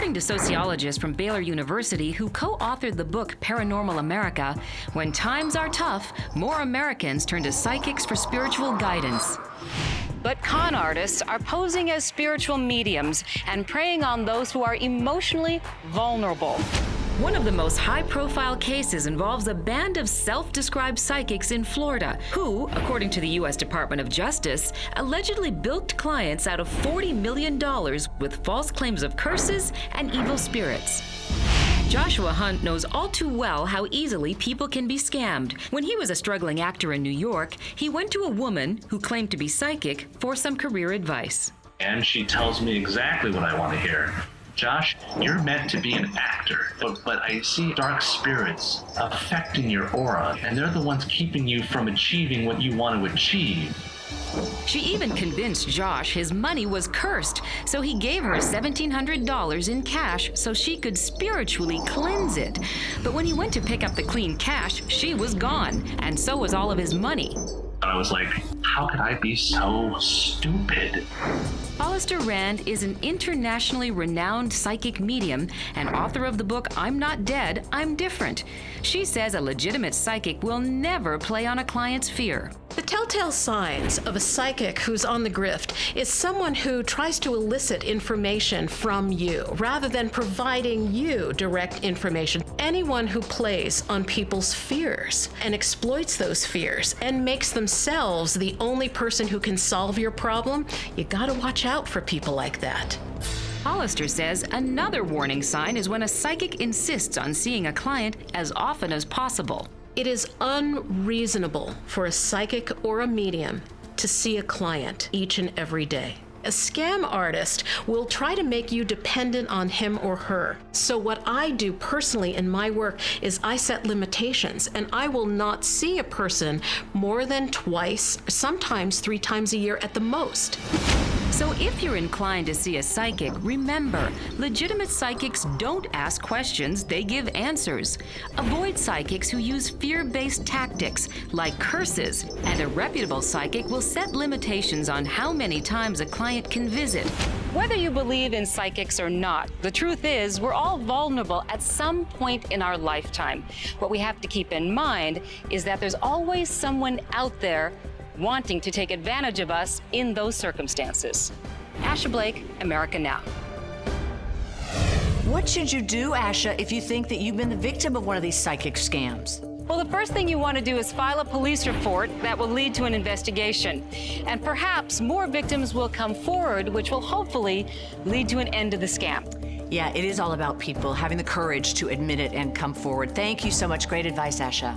According to sociologists from Baylor University who co-authored the book Paranormal America, when times are tough, more Americans turn to psychics for spiritual guidance. But con artists are posing as spiritual mediums and preying on those who are emotionally vulnerable. One of the most high-profile cases involves a band of self-described psychics in Florida who, according to the U.S. Department of Justice, allegedly bilked clients out of $40 million with false claims of curses and evil spirits. Joshua Hunt knows all too well how easily people can be scammed. When he was a struggling actor in New York, he went to a woman who claimed to be psychic for some career advice. And she tells me exactly what I want to hear. Josh, you're meant to be an actor, but I see dark spirits affecting your aura, and they're the ones keeping you from achieving what you want to achieve. She even convinced Josh his money was cursed, so he gave her $1,700 in cash so she could spiritually cleanse it. But when he went to pick up the clean cash, she was gone, and so was all of his money. And I was like, how could I be so stupid? Hollister Rand is an internationally renowned psychic medium and author of the book I'm Not Dead, I'm Different. She says a legitimate psychic will never play on a client's fear. The telltale signs of a psychic who's on the grift is someone who tries to elicit information from you rather than providing you direct information. Anyone who plays on people's fears and exploits those fears and makes themselves the only person who can solve your problem, you gotta watch out for people like that. Hollister says another warning sign is when a psychic insists on seeing a client as often as possible. It is unreasonable for a psychic or a medium to see a client each and every day. A scam artist will try to make you dependent on him or her. So what I do personally in my work is I set limitations, and I will not see a person more than twice, sometimes 3 times a year at the most. So if you're inclined to see a psychic, remember, legitimate psychics don't ask questions, they give answers. Avoid psychics who use fear-based tactics, like curses, and a reputable psychic will set limitations on how many times a client can visit. Whether you believe in psychics or not, the truth is we're all vulnerable at some point in our lifetime. What we have to keep in mind is that there's always someone out there wanting to take advantage of us in those circumstances. Asha Blake, America Now. What should you do, Asha, if you think that you've been the victim of one of these psychic scams? Well, the first thing you want to do is file a police report that will lead to an investigation. And perhaps more victims will come forward, which will hopefully lead to an end to the scam. Yeah, it is all about people having the courage to admit it and come forward. Thank you so much. Great advice, Asha.